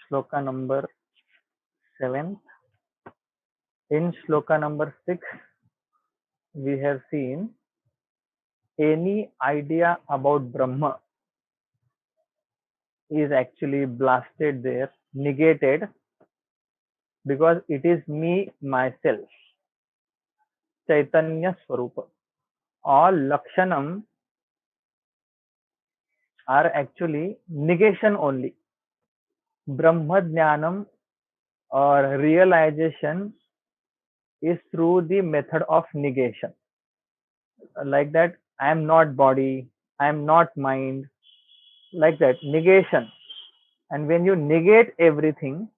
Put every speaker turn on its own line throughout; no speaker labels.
shloka number 7. In shloka number 6, we have seen any idea about Brahma is actually blasted there, negated, because it is me, myself, Chaitanya Swarupa. All Lakshanam are actually negation only. Brahma Jnanam or realization is through the method of negation. Like that, I am not body, I am not mind, like that, negation. And when you negate everything,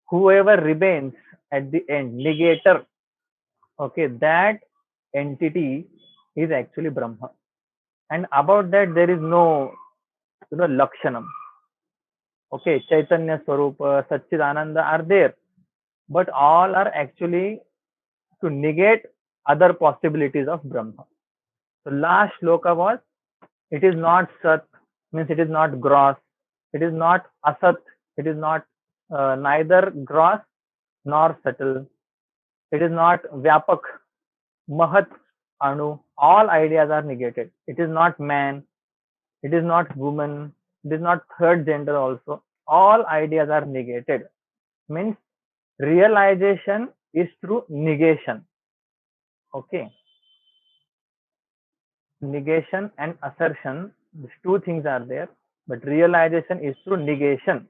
whoever remains at the end, negator, okay, that entity is actually Brahma. And about that, there is no, Lakshanam. Okay, Chaitanya Swarupa, Satchidananda are there, but all are actually to negate other possibilities of Brahma. So last shloka was, it is not Sat, means it is not gross, it is not Asat, it is not neither gross nor subtle, it is not Vyapak, Mahat, Anu, all ideas are negated. It is not man, it is not woman, it is not third gender also. All ideas are negated. Means realization is through negation. Okay. Negation and assertion, these two things are there, but realization is through negation.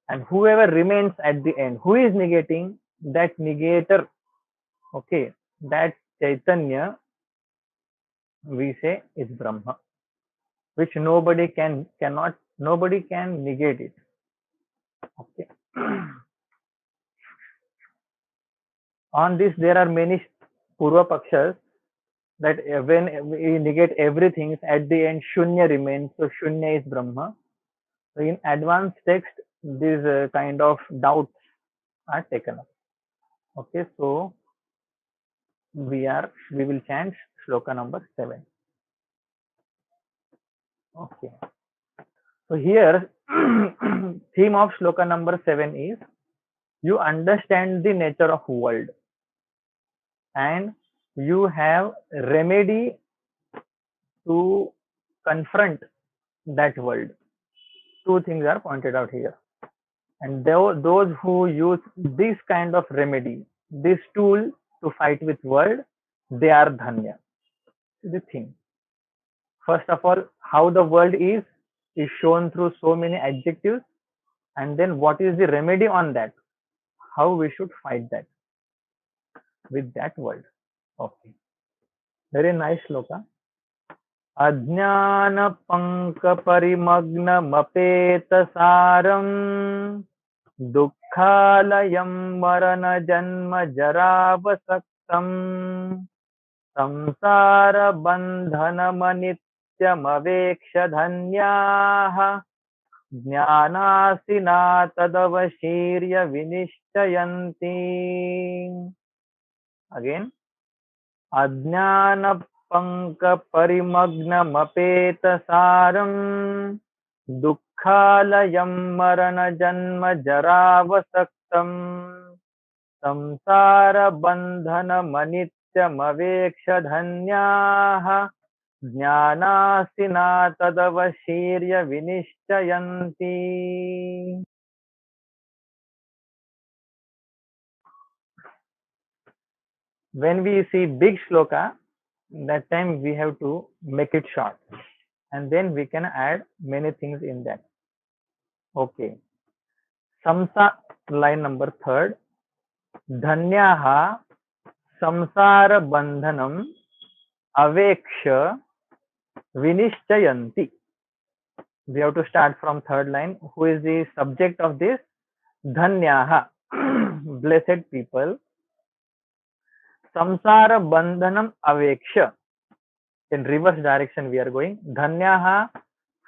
And whoever remains at the end, who is negating? That negator. Okay. That Chaitanya, we say, is Brahma, which nobody can negate it. Okay. On this, there are many Purva Pakshas that when we negate everything, at the end Shunya remains. So Shunya is Brahma. So in advanced text, these kind of doubts are taken up. Okay, so we will chant shloka number 7. Okay. So here theme of shloka number 7 is, you understand the nature of world and you have remedy to confront that world. Two things are pointed out here. And those who use this kind of remedy, this tool to fight with world, they are dhanya. The thing. First of all, how the world is shown through so many adjectives, and then what is the remedy on that? How we should fight that with that world. Okay. Very nice shloka. अज्ञान पंक परिमग्नमपेत सारं दुःखालयं मरण जन्म जरावसक्तं संसार बन्धनमनित्यमवेक्ष धन्याः ज्ञानासिना तदवशीर्य विनिश्चयन्ति. Again, अज्ञान पंक परिमग्नमपेत सारं दुःखालयं मरण जन्म जरावसक्तं संसार बन्धनमनित्यमवेक्ष धन्याः ज्ञानासिना तदवशीर्य विनिश्चयन्ति. When we see big shloka, that time we have to make it short, and then we can add many things in that. Okay. Samsa, line number 3. Dhanyaha samsara bandhanam aveksha vinishchayanti. We have to start from third line. Who is the subject of this? Dhanyaha, blessed people. Samsara bandhanam aveksha. In reverse direction we are going. Dhanyaha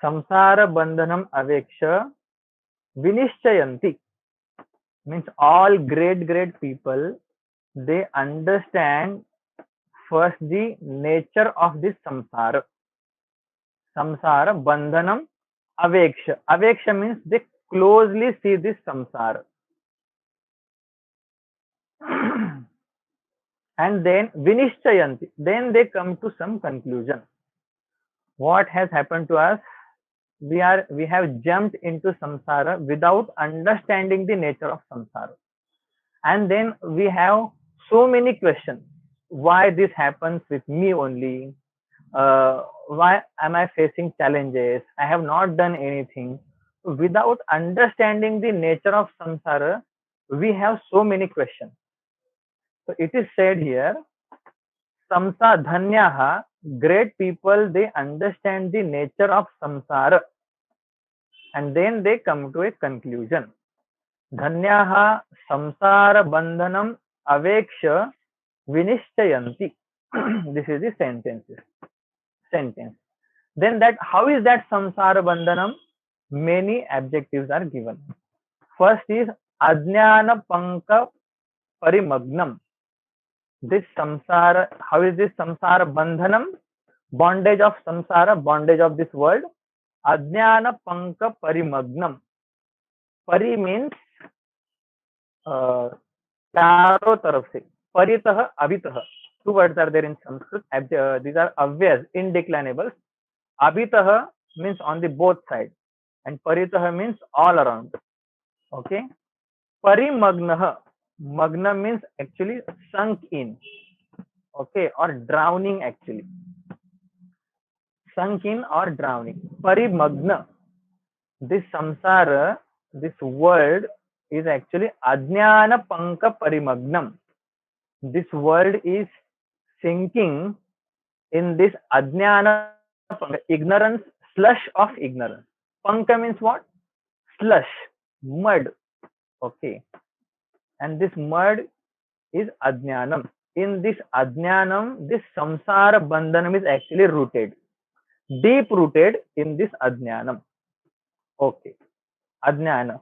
samsara bandhanam aveksha vinishchayanti. Means all great people, they understand first the nature of this samsara. Samsara bandhanam aveksha. Aveksha means they closely see this samsara. And then vinishchayanti, then they come to some conclusion. What has happened to us? We have jumped into samsara without understanding the nature of samsara, and then we have so many questions. Why this happens with me only? Why am I facing challenges? I have not done anything. Without understanding the nature of samsara, we have so many questions. So it is said here, samsa dhanyaha, great people, they understand the nature of samsara, and then they come to a conclusion. Dhanyaha samsara bandhanam aveksha vinishchayanti. This is the sentence. Then that, how is that samsara bandhanam? Many adjectives are given. First is ajnana panka parimagnam. This samsara, how is this samsara bandhanam? Bondage of samsara, bondage of this world. Ajnana panka parimagnam. Pari means चारों तरफ से. Paritah, abhitah. Two words are there in Sanskrit. These are avyas, indeclinables. Abhitah means on the both sides, and paritah means all around. Okay. Parimagnah. Magna means actually sunk in. Okay, or drowning actually. Sunk in or drowning. Parimagna. This samsara, this word is actually ajnana panka parimagnam. This world is sinking in this ajnana panka, ignorance, slush of ignorance. Panka means what? Slush, mud. Okay. And this mud is ajnanam. In this ajnanam, this samsara bandhanam is actually rooted, deep rooted in this ajnanam. Okay. Ajnana.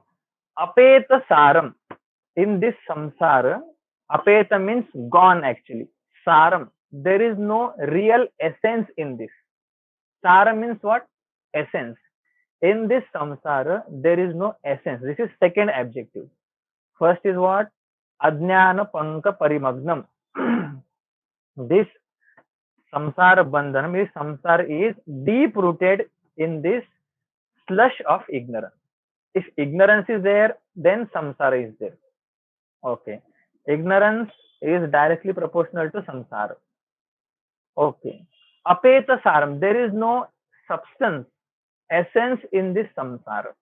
Apeta saram. In this samsara, apeta means gone actually. Saram. There is no real essence in this. Saram means what? Essence. In this samsara, there is no essence. This is second adjective. First is what? Ajnana panka parimagnam. This samsara bandhanam, this samsara is deep rooted in this slush of ignorance. If ignorance is there, then samsara is there. Okay. Ignorance is directly proportional to samsara. Okay. Apeta saram. There is no substance, essence in this samsara.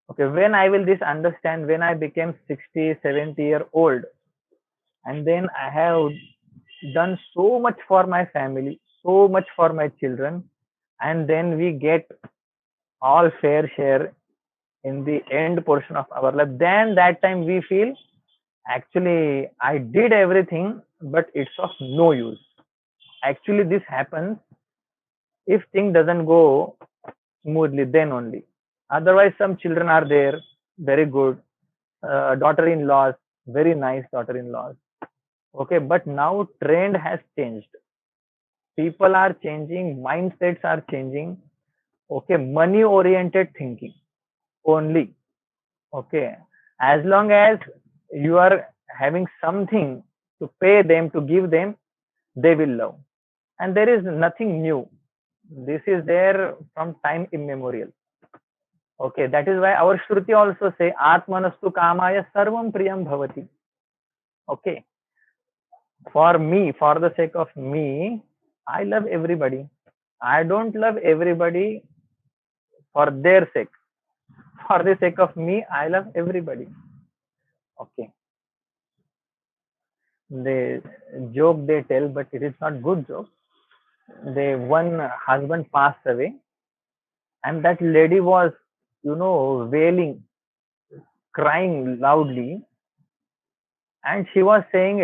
Okay. When I will this understand? When I became 60, 70-year-old, and then I have done so much for my family, so much for my children, and then we get all fair share in the end portion of our life. Then that time we feel, actually I did everything, but it's of no use. Actually this happens if thing doesn't go smoothly, then only. Otherwise some children are there, very good, daughter-in-laws, very nice daughter-in-laws. Okay, but now trend has changed. People are changing, mindsets are changing. Okay, money oriented thinking only. Okay, as long as you are having something to pay them, to give them, they will love. And there is nothing new. This is there from time immemorial. Okay, that is why our Shruti also say, Atmanastu kamaya sarvam priyam bhavati. Okay, for me, for the sake of me, I love everybody. I don't love everybody for their sake. For the sake of me, I love everybody. Okay. The joke they tell, but it is not good joke. One husband passed away, and that lady was, wailing, crying loudly, and she was saying,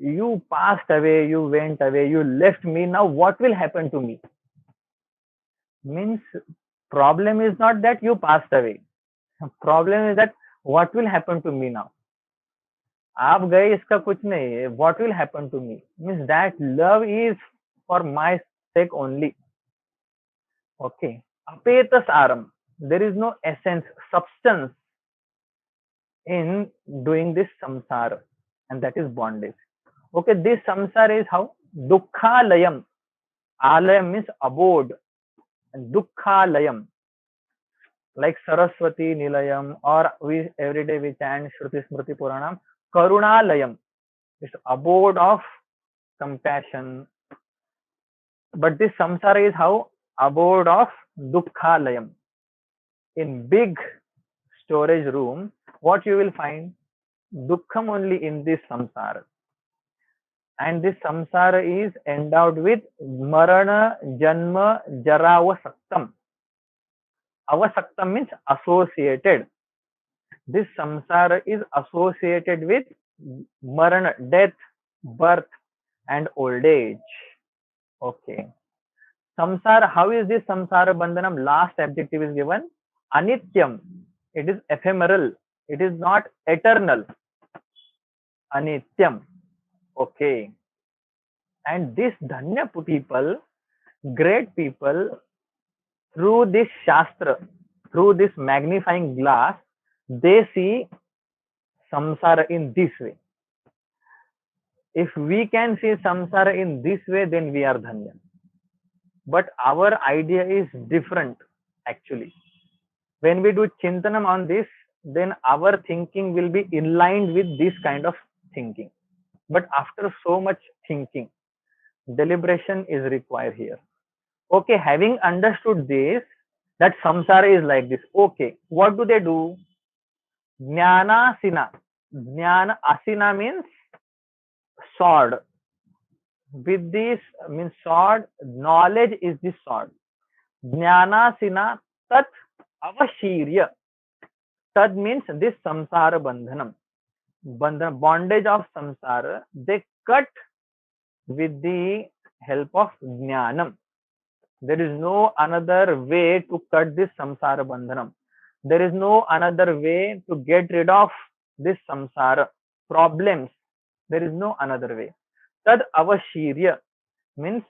"You passed away, you went away, you left me. Now what will happen to me?" Means problem is not that you passed away. Problem is that what will happen to me now. आप गए इसका कुछ नहीं. What will happen to me? Means that love is for my sake only. Okay. Apeta saram. there is no essence, substance in doing this samsara, and that is bondage. Okay, this samsara is how? Dukkhalayam. Alayam means abode, and Dukkhalayam, like Saraswati Nilayam, or we every day we chant Shruti Smriti Puranam, Karunalayam. It's abode of compassion. But this samsara is how? Abode of Dukkhalayam. In big storage room, what you will find? Dukkham only in this samsara. And this samsara is endowed with marana, janma, jara, avasaktam. Avasaktam means associated. This samsara is associated with marana, death, birth, and old age. Okay. Samsara, how is this samsara bandhanam? Last adjective is given. Anityam. It is ephemeral. It is not eternal. Anityam. Okay. And this Dhanya people, great people, through this Shastra, through this magnifying glass, they see samsara in this way. If we can see samsara in this way, then we are Dhanya. But our idea is different actually. When we do Chintanam on this, then our thinking will be in line with this kind of thinking. But after so much thinking, deliberation is required here. Okay, having understood this, that samsara is like this. Okay, what do they do? Jnana asina. Jnana asina means sword. With this means sword, knowledge is the sword. Jnana asina tat avashirya. Tat means this samsara bandhanam. Bondage of samsara, they cut with the help of jnanam. There is no another way to cut this samsara bandhanam. There is no another way to get rid of this samsara problems. There is no another way. Tad avashirya means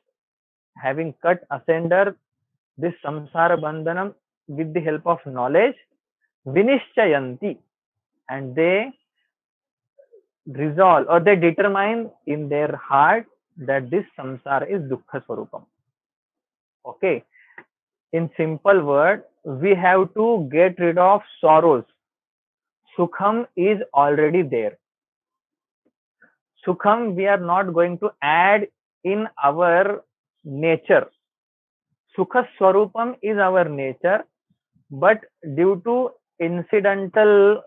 having cut asunder this samsara bandhanam with the help of knowledge, vinishchayanti, and they resolve or they determine in their heart that this samsara is dukkha swarupam. Okay, in simple word, we have to get rid of sorrows. Sukham is already there. Sukham we are not going to add in our nature. Sukha swarupam is our nature, but due to incidental,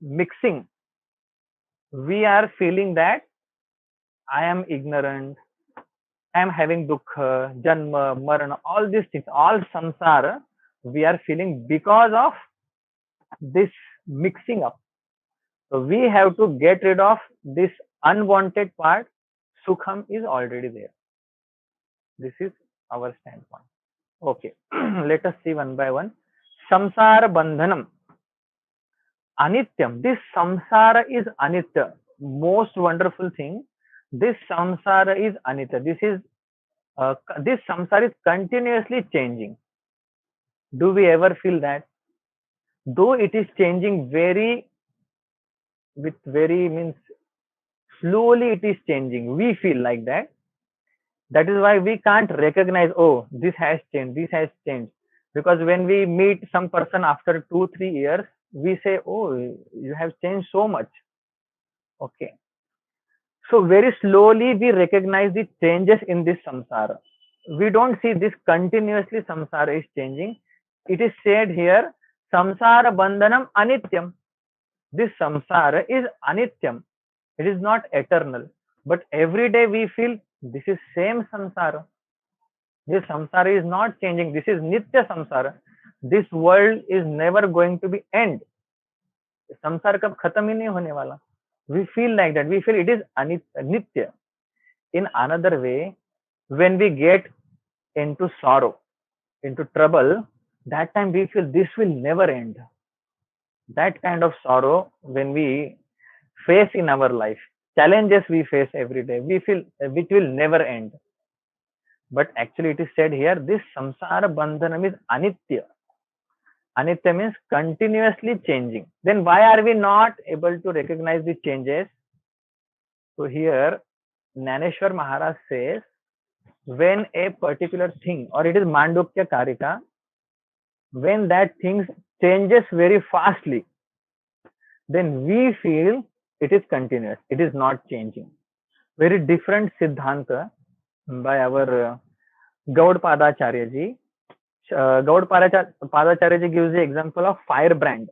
mixing, we are feeling that I am ignorant, I am having dukkha, janma, marana, all these things, all samsara, we are feeling because of this mixing up. So we have to get rid of this unwanted part. Sukham is already there. This is our standpoint. Okay, let us see one by one. Samsara bandhanam. Anityam. This samsara is anitya. Most wonderful thing. This samsara is anitya. This samsara is continuously changing. Do we ever feel that? Though it is changing means slowly it is changing. We feel like that. That is why we can't recognize, oh, this has changed. Because when we meet some person after 2-3 years, we say, oh, you have changed so much. Okay. So very slowly we recognize the changes in this samsara. We don't see this continuously samsara is changing. It is said here, samsara bandhanam anityam. This samsara is anityam. It is not eternal. But every day we feel this is same samsara. This samsara is not changing. This is nitya samsara. This world is never going to be end. Samsara kab khatam hi nahi hone wala. We feel like that. We feel it is nitya. In another way, when we get into sorrow, into trouble, that time we feel this will never end. That kind of sorrow when we face in our life, challenges we face every day, we feel it will never end. But actually it is said here, this samsara bandhanam is anitya. Anitya means continuously changing. Then why are we not able to recognize the changes? So here Naneshwar Maharaj says, when a particular thing, or it is Mandukya Karika, when that thing changes very fastly, then we feel it is continuous, it is not changing. Very different Siddhanta by our Gaud Padacharya ji. Gaud Padacharya ji gives the example of firebrand.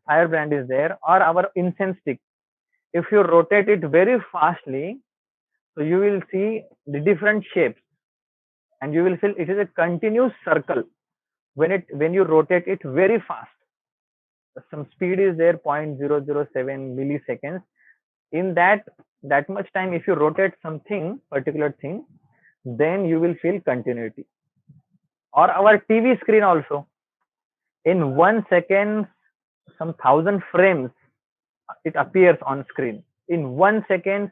Firebrand is there, or our incense stick. If you rotate it very fastly, so you will see the different shapes, and you will feel it is a continuous circle when you rotate it very fast. Some speed is there, 0.007 milliseconds. In that much time, if you rotate something, particular thing, then you will feel continuity. Or our TV screen also, in 1 second, some 1,000 frames it appears on screen. In 1 second,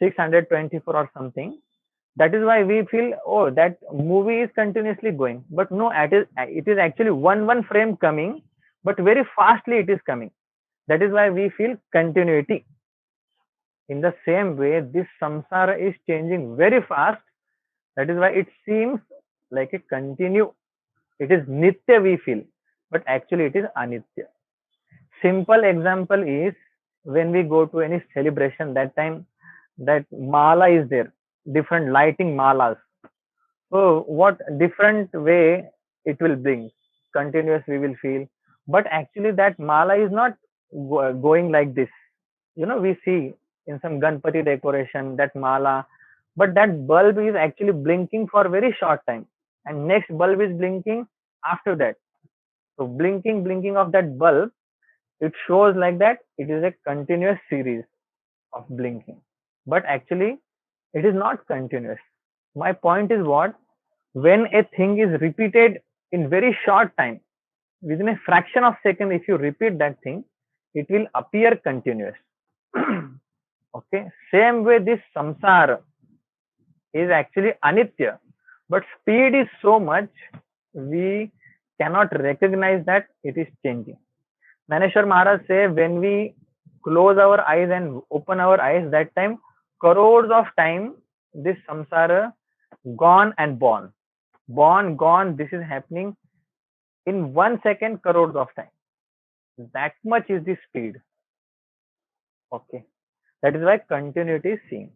624 or something. That is why we feel, oh, that movie is continuously going. But no, it is actually one frame coming, but very fastly it is coming. That is why we feel continuity. In the same way, this samsara is changing very fast. That is why it seems like a continue. It is nitya we feel, but actually it is anitya. Simple example is when we go to any celebration, that time that mala is there, different lighting malas. So what different way it will bring? Continuous we will feel, but actually that mala is not going like this. We see in some Ganpati decoration that mala, but that bulb is actually blinking for a very short time, and next bulb is blinking after that. So blinking of that bulb, it shows like that it is a continuous series of blinking, but actually it is not continuous. My point is what? When a thing is repeated in very short time, within a fraction of second, if you repeat that thing, it will appear continuous. Okay, same way this samsara is actually anitya, but speed is so much we cannot recognize that it is changing. Naneshwar Maharaj say, when we close our eyes and open our eyes, that time crores of time this samsara gone and born, gone. This is happening in 1 second, crores of time. That much is the speed. Okay, that is why continuity is seen.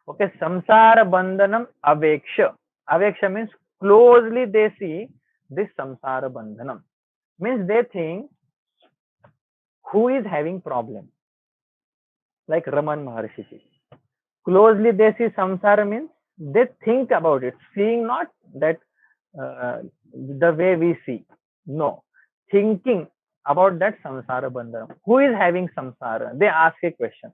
Okay, samsara bandhanam aveksha. Aveksha means closely they see this samsara bandhanam. Means they think who is having problem, like Raman Maharshi. Closely they see samsara means they think about it, seeing not that the way we see. No, thinking about that samsara bandhanam. Who is having samsara? They ask a question.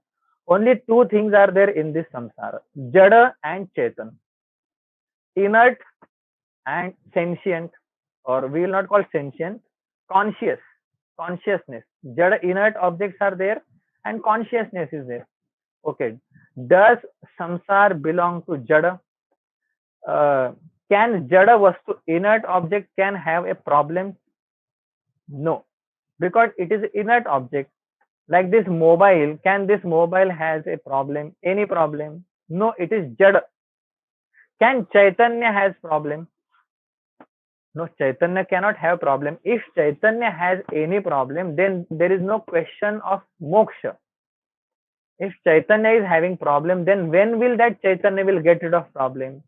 Only two things are there in this samsara: jada and chetan, inert and sentient, or we will not call sentient, consciousness. Jada, inert objects are there, and consciousness is there. Okay, does samsar belong to jada? Can jada vastu, inert object, can have a problem? No, because it is inert object. Like this mobile, can this mobile has a problem? Any problem? No, it is jada. Can Chaitanya has problem? No, Chaitanya cannot have problem. If Chaitanya has any problem, then there is no question of moksha. If Chaitanya is having problem, then when will that Chaitanya will get rid of problem?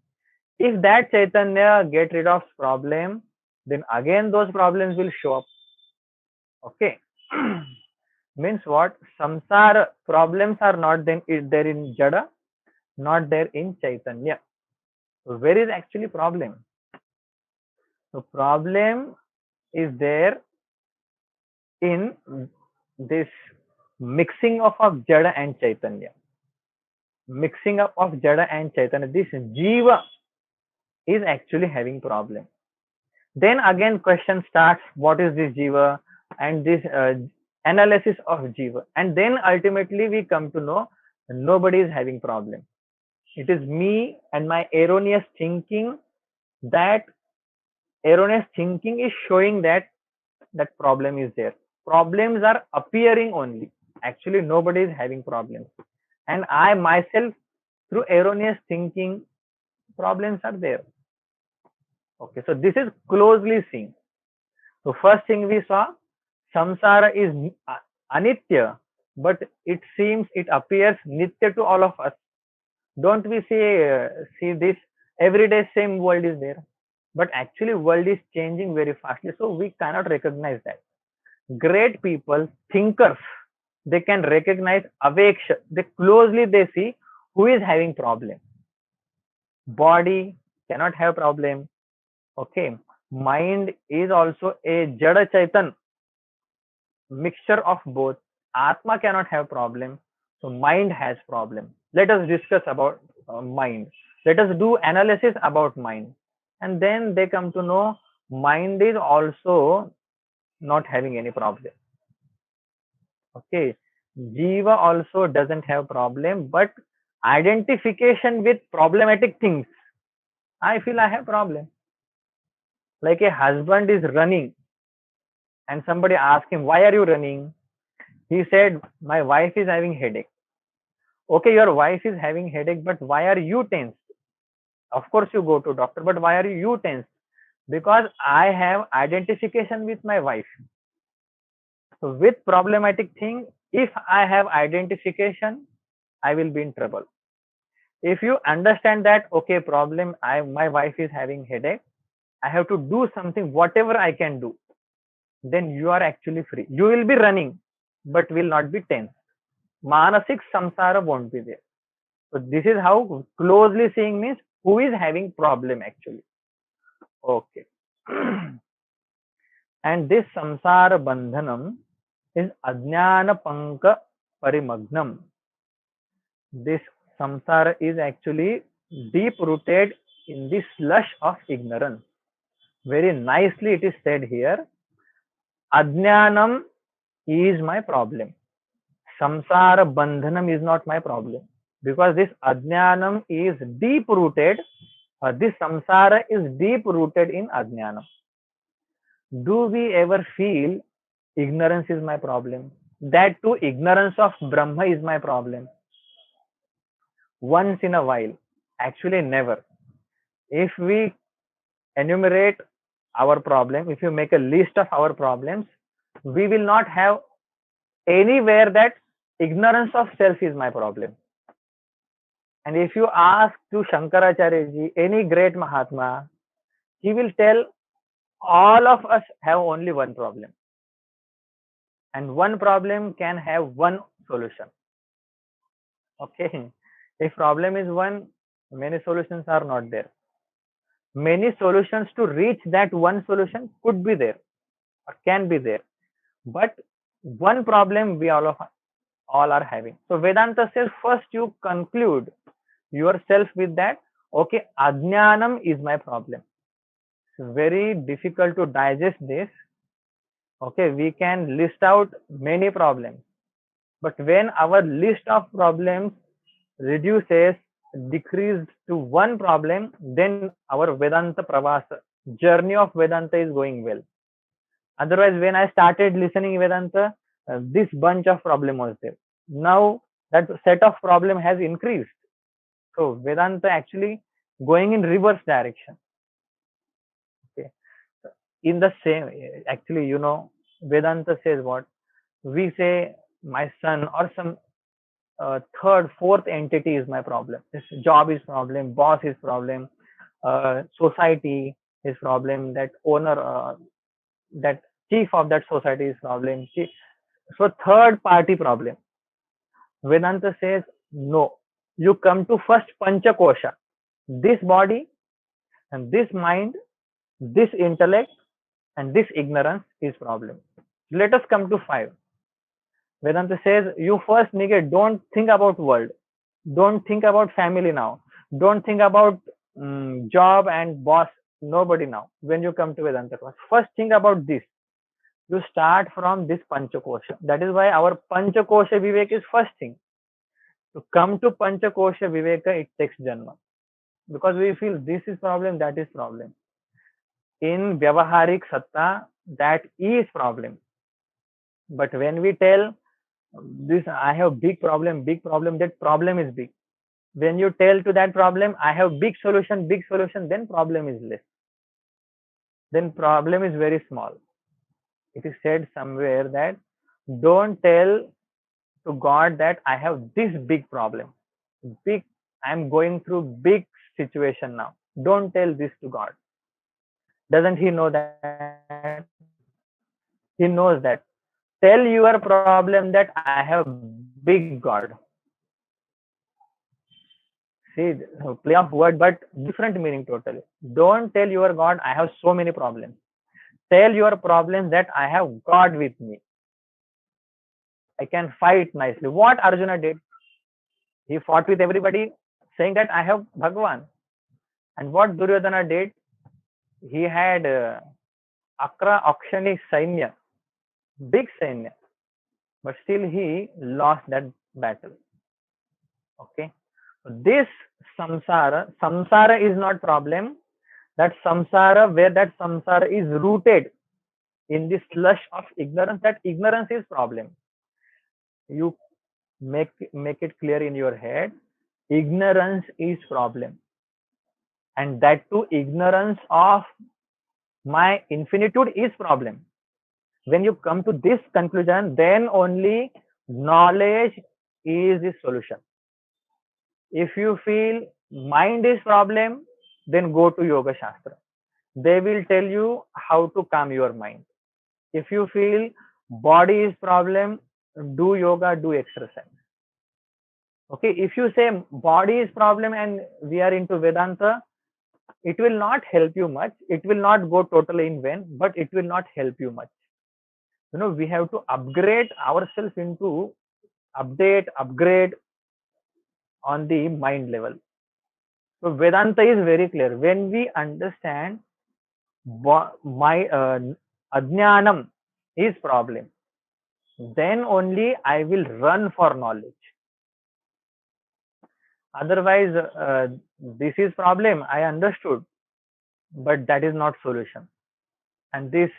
If that Chaitanya get rid of problem, then again those problems will show up. Okay. Means what? Samsara problems are not then there in Jada, not there in Chaitanya. So where is actually problem? So problem is there in this mixing up of Jada and Chaitanya. Mixing up of Jada and Chaitanya. This Jiva is actually having problem. Then again question starts, what is this Jiva? And this analysis of Jiva. And then ultimately we come to know nobody is having problem. It is me and my erroneous thinking. That erroneous thinking is showing that that problem is there. Problems are appearing only. Actually, nobody is having problems. And I myself, through erroneous thinking, problems are there. Okay, so this is closely seen. So first thing we saw, samsara is anitya, but it seems it appears nitya to all of us. Don't we see this every day? Same world is there, but actually world is changing very fastly, so we cannot recognize that. Great people, thinkers, they can recognize aveksha. They closely they see who is having problem. Body cannot have problem. Okay, mind is also a jada chaitan, mixture of both. Atma cannot have problem, so mind has problem. Let us discuss about mind. Let us do analysis about mind, and then they come to know mind is also not having any problem. Okay, jiva also doesn't have problem, but identification with problematic things. I feel I have problem. Like a husband is running, and somebody asks him, "Why are you running?" He said, "My wife is having headache." Okay, your wife is having headache, but why are you tense? Of course you go to doctor, but why are you tense? Because I have identification with my wife. So with problematic thing, if I have identification, I will be in trouble. If you understand that, okay, problem, my wife is having headache, I have to do something, whatever I can do, then you are actually free. You will be running, but will not be tense. Manasik samsara won't be there. So this is how closely seeing means who is having problem actually. Okay. And this samsara bandhanam is ajnana panka parimagnam. This samsara is actually deep rooted in the slush of ignorance. Very nicely it is said here. Ajnanam is my problem. Samsara bandhanam is not my problem. Because this ajnanam is deep rooted, this samsara is deep rooted in ajnanam. Do we ever feel ignorance is my problem? That too, ignorance of Brahma is my problem. Once in a while. Actually, never. If we enumerate our problem, if you make a list of our problems, we will not have anywhere that ignorance of self is my problem. And if you ask to Shankaracharya ji, any great Mahatma, he will tell all of us have only one problem. And one problem can have one solution. Okay. If problem is one, many solutions are not there. Many solutions to reach that one solution could be there or can be there. But one problem we all are having. So Vedanta says first you conclude yourself with that, okay, ajnanam is my problem. It's very difficult to digest this. Okay, we can list out many problems, but when our list of problems reduces, decreased to one problem, then our Vedanta Pravasa, journey of Vedanta is going well. Otherwise, when I started listening Vedanta, this bunch of problem was there. Now that set of problem has increased. So Vedanta actually going in reverse direction. Okay. In the same, actually, Vedanta says what? We say my son or some third, fourth entity is my problem. This job is problem, boss is problem, society is problem, that owner, that chief of that society is problem. So third party problem. Vedanta says no. You come to first pancha kosha, this body and this mind, this intellect and this ignorance is problem. Let us come to five. Vedanta says you first negate. Don't think about world. Don't think about family now. Don't think about job and boss. Nobody now. When you come to Vedanta class, first think about this. You start from this Panchakosha. That is why our Panchakosha Vivek is first thing. To come to Panchakosha Viveka, it takes Janma. Because we feel this is problem, that is problem. In Vyavaharik Satta, that is problem. But when we tell this, I have big problem, that problem is big. When you tell to that problem, I have big solution, then problem is less. Then problem is very small. It is said somewhere that don't tell to God that I have this big problem. Big, I'm going through big situation now. Don't tell this to God. Doesn't he know that? He knows that. Tell your problem that I have big God. See, play of word, but different meaning totally. Don't tell your God, I have so many problems. Tell your problems that I have God with me. I can fight nicely. What Arjuna did? He fought with everybody, saying that I have Bhagwan. And what Duryodhana did? He had Akra Akshani Sainya, big Sainya, but still he lost that battle. Okay. This samsara is not problem. That samsara, where that samsara is rooted in the slush of ignorance, that ignorance is problem. You make it clear in your head. Ignorance is problem, and that too ignorance of my infinitude is problem. When you come to this conclusion, then only knowledge is the solution. If you feel mind is problem, then go to Yoga Shastra. They will tell you how to calm your mind. If you feel body is problem, do yoga, do exercise. Okay, if you say body is problem and we are into Vedanta, it will not help you much. It will not go totally in vain, but it will not help you much. We have to upgrade ourselves into upgrade on the mind level. So Vedanta is very clear. When we understand my ajnanam is problem, then only I will run for knowledge. Otherwise, this is problem, I understood, but that is not solution. And this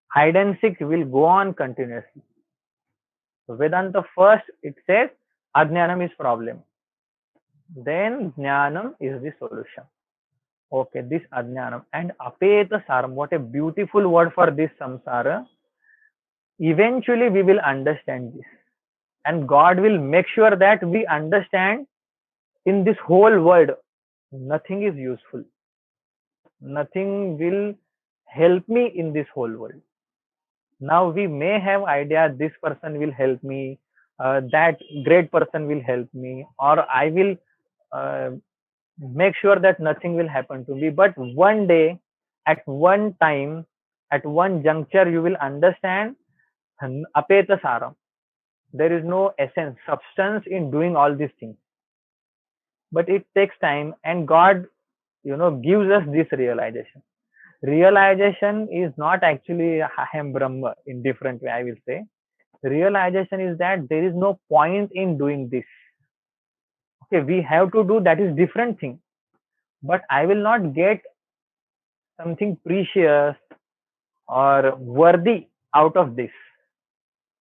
hide and seek will go on continuously. So Vedanta first, it says ajnanam is problem. Then jnanam is the solution. Okay, this ajnanam and apeta saram, what a beautiful word for this samsara. Eventually we will understand this, and God will make sure that we understand. In this whole world, nothing is useful. Nothing will help me in this whole world. Now we may have idea this person will help me, that great person will help me, or I will make sure that nothing will happen to me. But one day, at one time, at one juncture, you will understand apeta saram. There is no essence, substance in doing all these things. But it takes time, and God, gives us this realization. Realization is not actually Aham Brahma in different way, I will say. Realization is that there is no point in doing this. Okay, we have to do, that is different thing. But I will not get something precious or worthy out of this.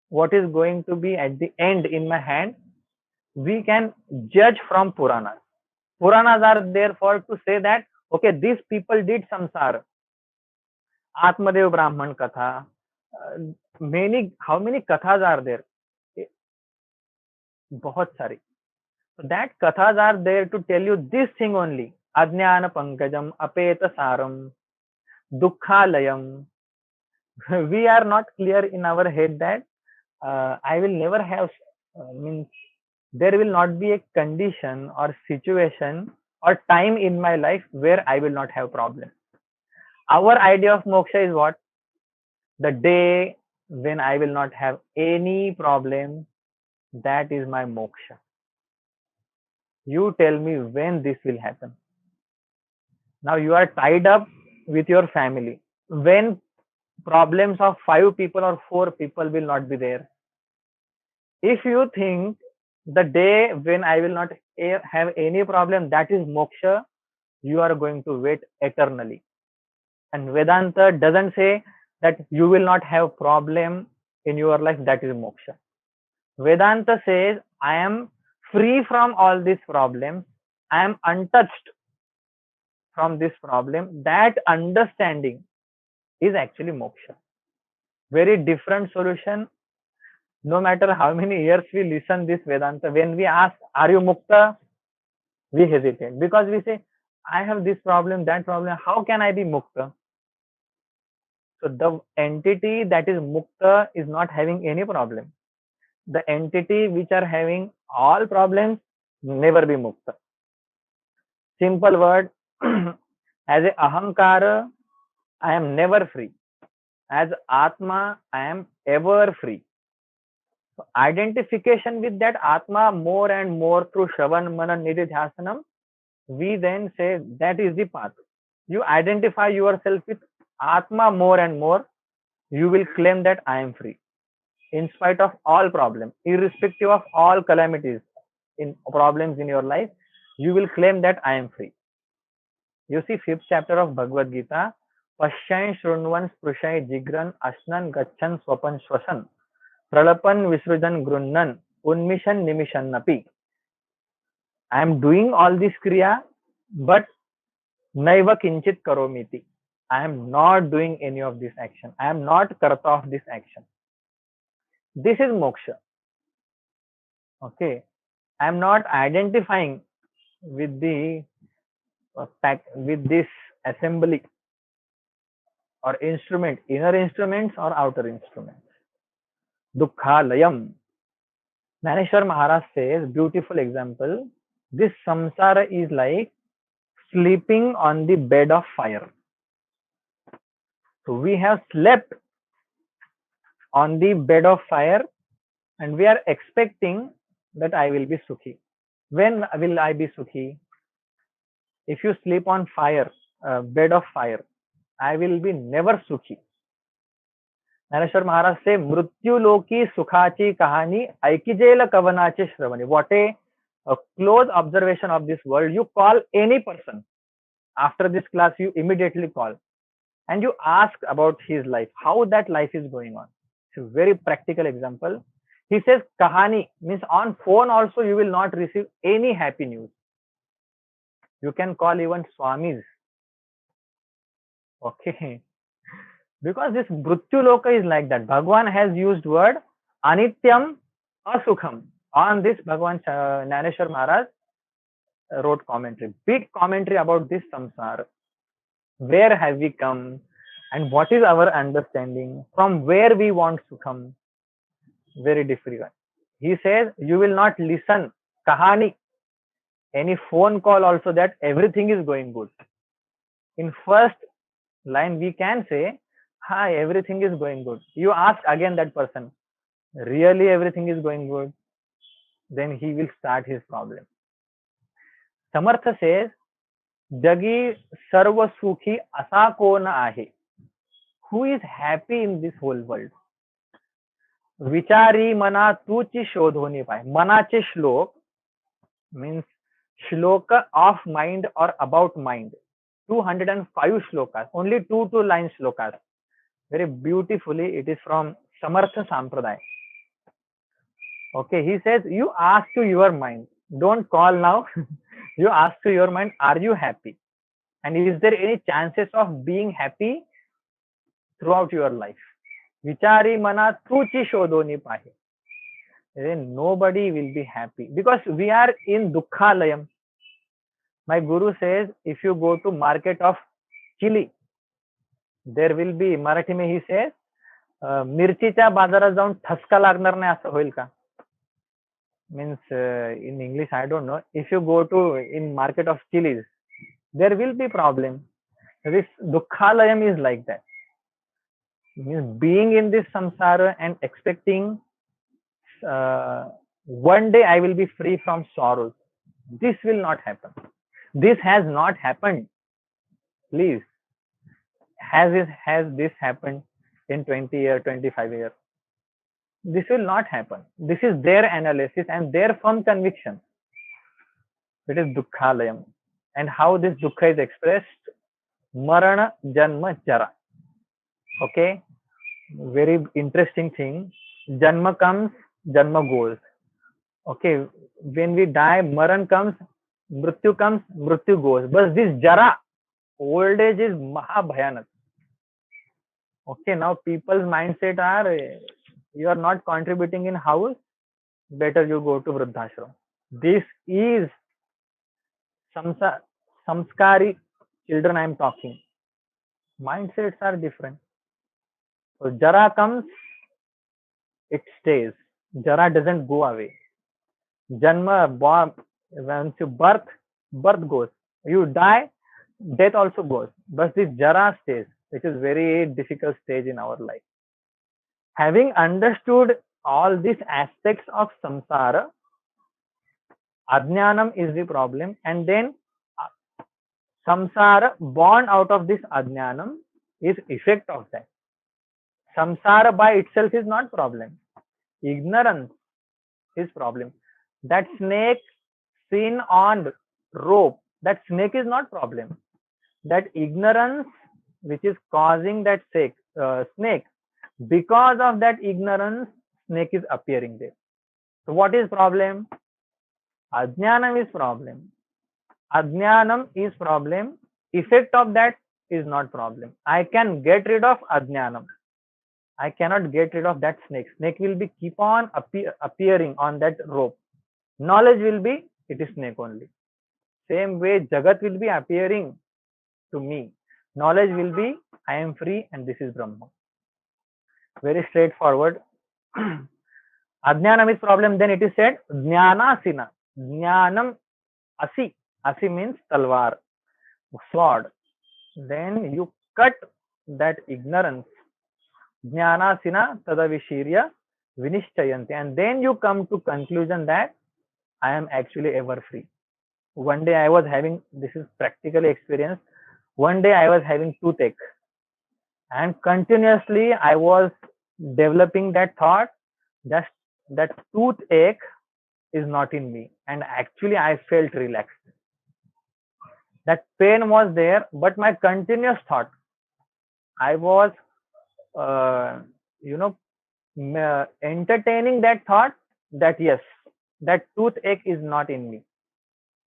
What is going to be at the end in my hand, we can judge from Puranas. Puranas are there for to say that, okay, these people did samsara. Atmadev Brahman Katha. How many kathas are there? Bahut sari. So that kathas are there to tell you this thing only. Ajnana Pankajam, Apeta Saram, Dukkhalayam. We are not clear in our head that I will never have, means there will not be a condition or situation or time in my life where I will not have problem. Our idea of moksha is what? The day when I will not have any problem, that is my moksha. You tell me when this will happen. Now you are tied up with your family. When problems of 5 people or 4 people will not be there. If you think The day when I will not have any problem, that is moksha. You are going to wait eternally. And Vedanta doesn't say that you will not have problem in your life, that is moksha. Vedanta says, I am free from all these problems. I am untouched from this problem. That understanding is actually moksha. Very different solution. No matter how many years we listen this Vedanta, when we ask, are you mukta? We hesitate because we say, I have this problem, that problem. How can I be mukta? So the entity that is mukta is not having any problem. The entity which are having all problems never be mukta. Simple word. As a ahankara, I am never free. As atma, I am ever free. So identification with that atma more and more through shravan manan nididhyasanam, we then say that is the path. You identify yourself with atma more and more, you will claim that I am free in spite of all problems, irrespective of all calamities in problems in your life, you will claim that I am free. You see, fifth chapter of Bhagavad Gita, Pashyan Shrunvan Sprushai Jigran Asnan Gachan Swapan Swasan Pralapan Visrujan Grunnan Unmishan Nimishan Napi. I am doing all this kriya, but Naiva Kinchit Karomiti. I am not doing any of this action. I am not karta of this action. This is moksha. Okay. I am not identifying with the with this assembly or instrument, inner instruments or outer instruments. Dukkhalayam. Naneshwar Maharaj says, beautiful example, this samsara is like sleeping on the bed of fire. So we have slept on the bed of fire and we are expecting that I will be sukhi. When will I be sukhi? If you sleep on fire, bed of fire, I will be never sukhi. Naneshwar Maharaj say, Mrityu Loki Sukhachi Kahani Aikijela Kavanache Shravani. What a close observation of this world. You call any person. After this class, you immediately call and you ask about his life, how that life is going on. It's a very practical example. He says, Kahani means on phone also you will not receive any happy news. You can call even Swamis. Okay. Because this Mrityu Loka is like that. Bhagwan has used word Anityam Asukham. On this, Bhagwan Naneshwar Maharaj wrote commentary, big commentary about this samsara. Where have we come and what is our understanding? From where we want to come? Very difficult. He says, you will not listen kahani, any phone call also that everything is going good. In first line, we can say, hi, everything is going good. You ask again that person, really everything is going good? Then he will start his problem. Samartha says, Jagi sarva sukhi asa ko na ahe. Who is happy in this whole world? Vichari mana tuchi shodhoni pai. Manache shlok means shloka of mind or about mind. 205 shlokas, only two line shlokas. Very beautifully, it is from Samartha Sampradaya. Okay, he says, you ask to your mind. Don't call now. You ask to your mind, are you happy? And is there any chances of being happy throughout your life? Vichari mana tuchi shodoni pahe. Then nobody will be happy because we are in dukkhalayam. My guru says, if you go to market of chili, there will be, Marathi mein he says, मिरचीच्या बाजारात जाऊन ठसका लागणार नाही असं होईल का? Means in English I don't know. If you go to in market of chilies, there will be problem. This dukkhalayam is like that. Means being in this samsara and expecting one day I will be free from sorrows. This will not happen. This has not happened. Please, has this happened in 20 years, 25 years? This will not happen. This is their analysis and their firm conviction. It is Dukkhalayam. And how this Dukkha is expressed? Marana Janma Jara. Okay, very interesting thing. Janma comes, Janma goes. Okay, when we die, Maran comes, Mrityu goes. But this Jara, old age is Mahabhayanak. Okay, now people's mindset are you are not contributing in house, better you go to Vruddhashram. This is samskari children I am talking. Mindsets are different. So Jara comes, it stays. Jara doesn't go away. Janma, born, once you birth goes. You die, death also goes. But this Jara stays, which is very difficult stage in our life. Having understood all these aspects of samsara, ajnanam is the problem, and then samsara born out of this ajnanam is effect of that. Samsara by itself is not problem. Ignorance is problem. That snake seen on rope, that snake is not problem. That ignorance which is causing that snake, because of that ignorance, snake is appearing there. So what is problem? Ajnanam is problem. Ajnanam is problem. Effect of that is not problem. I can get rid of ajnanam. I cannot get rid of that snake. Snake will be keep on appearing on that rope. Knowledge will be, it is snake only. Same way, Jagat will be appearing to me. Knowledge will be, I am free and this is Brahma. Very straightforward. Ajnanam is problem, then it is said, Jnanasina. Jnanam asi. Asi means talwar, sword. Then you cut that ignorance. Jnanasina tadavishirya vinishchayanti. And then you come to conclusion that I am actually ever free. One day I was having, this is practically experienced, one day I was having toothache and continuously I was developing that thought that that toothache is not in me, and actually I felt relaxed. That pain was there, but my continuous thought, I was entertaining that thought that yes, that toothache is not in me.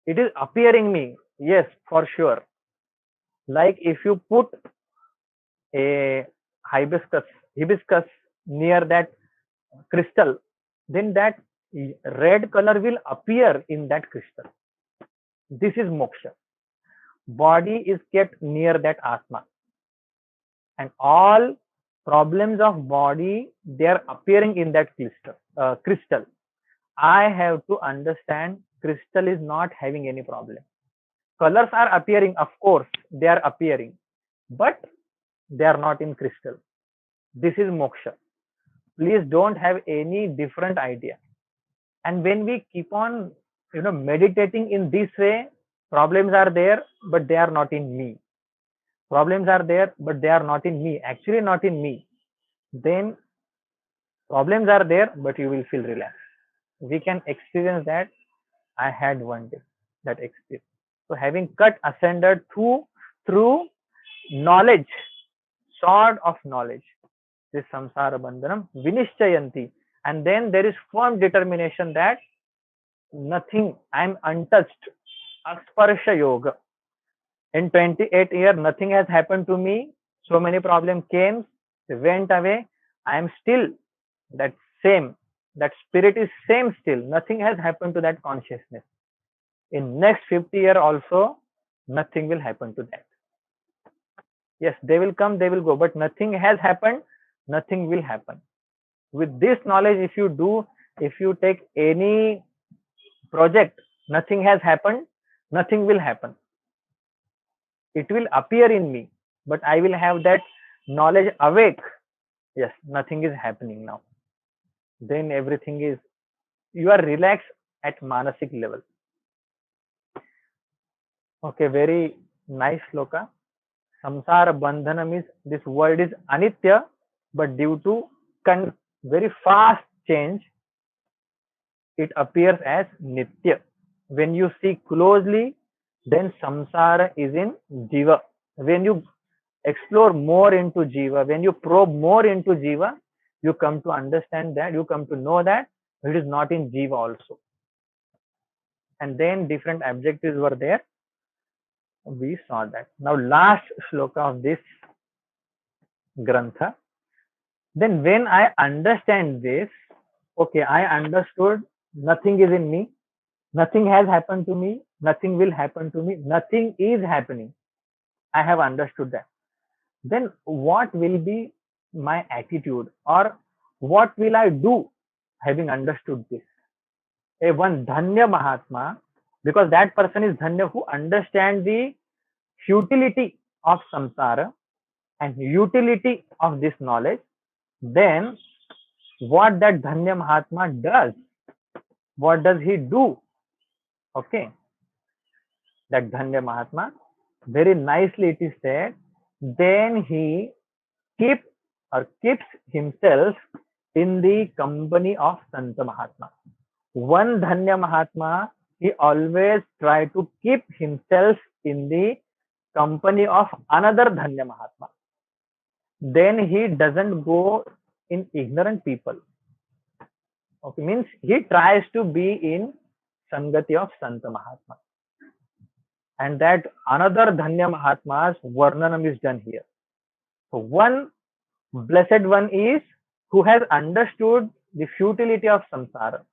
It is appearing me, yes, for sure. Like if you put a hibiscus near that crystal, then that red color will appear in that crystal. This is moksha. Body is kept near that atma, and all problems of body, they are appearing in that crystal. I have to understand crystal is not having any problem. Colors are appearing, of course, they are appearing, but they are not in crystal. This is moksha. Please don't have any different idea. And when we keep on, meditating in this way, problems are there, but they are not in me. Problems are there, but they are not in me. Actually, not in me. Then problems are there, but you will feel relaxed. We can experience that. I had one day that experience. So having cut ascended through knowledge, sword of knowledge, this samsara bandhanam vinishchayanti, and then there is firm determination that nothing, I am untouched. Asparsha yoga. In 28 years, nothing has happened to me. So many problems came, they went away. I am still that same. That spirit is same still. Nothing has happened to that consciousness. In next 50 years also, nothing will happen to that. Yes, they will come, they will go, but nothing has happened, nothing will happen. With this knowledge, if you take any project, nothing has happened, nothing will happen. It will appear in me, but I will have that knowledge awake. Yes, nothing is happening now. Then everything is, you are relaxed at manasik level. Okay, very nice shloka. Samsara bandhanam is, this world is anitya, but due to very fast change, it appears as Nitya. When you see closely, then samsara is in Jiva. When you explore more into Jiva, when you probe more into Jiva, you come to understand that, you come to know that it is not in Jiva also. And then different objectives were there. We saw that. Now, last shloka of this grantha. Then, when I understand this, okay, I understood nothing is in me, nothing has happened to me, nothing will happen to me, nothing is happening. I have understood that. Then, what will be my attitude, or what will I do having understood this? A one Dhanya Mahatma, because that person is Dhanya who understands the futility of samsara and utility of this knowledge. Then what that Dhanya Mahatma does, what does he do? Okay, that Dhanya Mahatma, very nicely it is said, then he keep or keeps himself in the company of Santa Mahatma. One Dhanya Mahatma, he always try to keep himself in the company of another Dhanya Mahatma. Then he doesn't go in ignorant people. Okay, means he tries to be in Sangati of Santa Mahatma. And that another Dhanya Mahatma's Varnanam is done here. So one blessed one is who has understood the futility of samsara.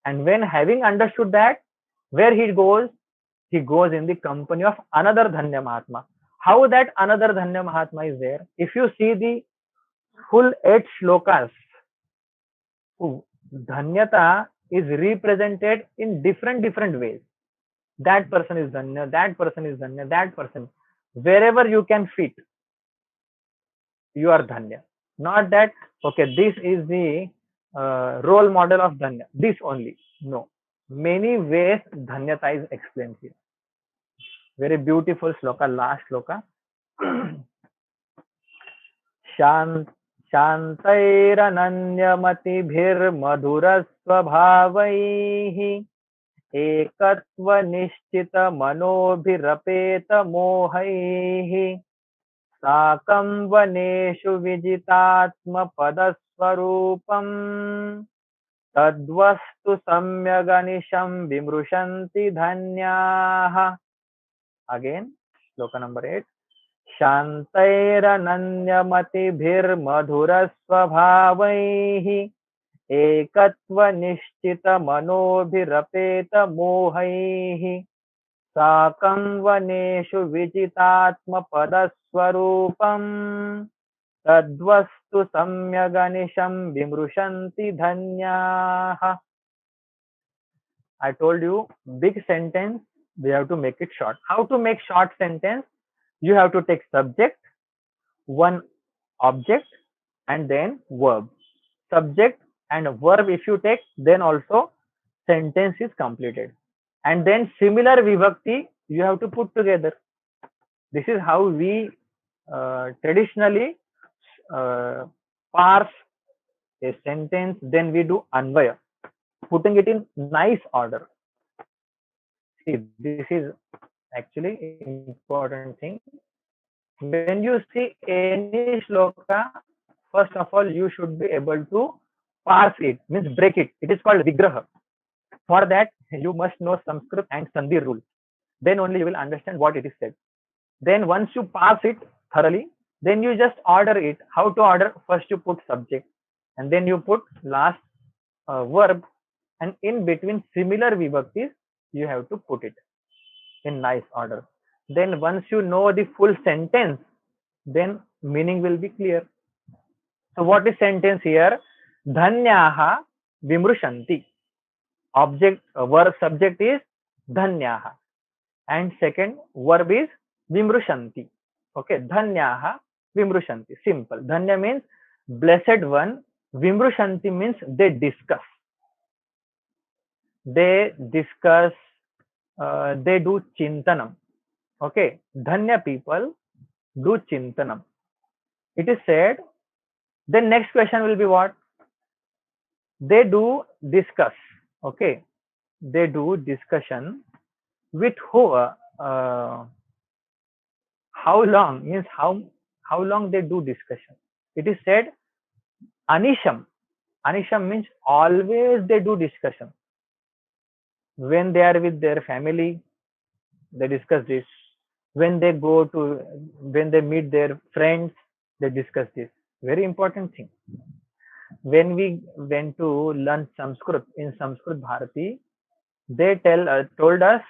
And when having understood that, where he goes in the company of another Dhanya Mahatma. How that another Dhanya Mahatma is there? If you see the full 8 shlokas, Dhanyata is represented in different ways. That person is Dhanya, that person is Dhanya, that person. Wherever you can fit, you are Dhanya. Not that, okay, this is the role model of Dhanya, this only. No. Many ways Dhanyata is explained here. Very beautiful shloka, last shloka. शान्तैरनन्यमतिभिर्मधुरस्वभावैः एकत्वनिश्चितमनोभिरपेतमोहैः साकं वनेषु विजितात्मपदस्वरूपम् तद्वस्तु सम्यगनिशं विमृशन्ति धन्याः. Again, shloka number 8. शान्तैरनन्यमतिभिर्मधुरस्वभावैः एकत्वनिश्चितमनोभिरपेतमोहैः साकं वनेषु विजितात्मपदस्वरूपम् तद्वस्तु सम्यगनिशं विमृशन्ति धन्याः. I told you, big sentence, we have to make it short. How to make short sentence? You have to take subject, one object, and then verb. Subject and verb if you take, then also sentence is completed. And then similar vibhakti you have to put together. This is how we traditionally parse a sentence. Then we do anvaya, putting it in nice order. See, this is actually important thing. When you see any shloka, first of all, you should be able to parse it, means break it. It is called vigraha. For that, you must know Sanskrit and Sandhi rule. Then only you will understand what it is said. Then once you parse it thoroughly, then you just order it. How to order? First you put subject, and then you put last verb, and in between similar vibhaktis, you have to put it in nice order. Then once you know the full sentence, then meaning will be clear. So what is sentence here? Dhanyaha vimrushanti. Object, verb, subject is dhanyaha, and second verb is vimrushanti. Okay, dhanyaha vimrushanti. Simple. Dhanya means blessed one. Vimrushanti means they discuss. They discuss. They do chintanam. Okay, Dhanya people do chintanam. It is said. Then next question will be what? They do discuss. Okay, they do discussion with who? How long means how long they do discussion. It is said Anisham. Anisham means always they do discussion. When they are with their family, they discuss this. When they go to, when they meet their friends, they discuss this. Very important thing. When we went to learn Sanskrit in Sanskrit Bharati, they told us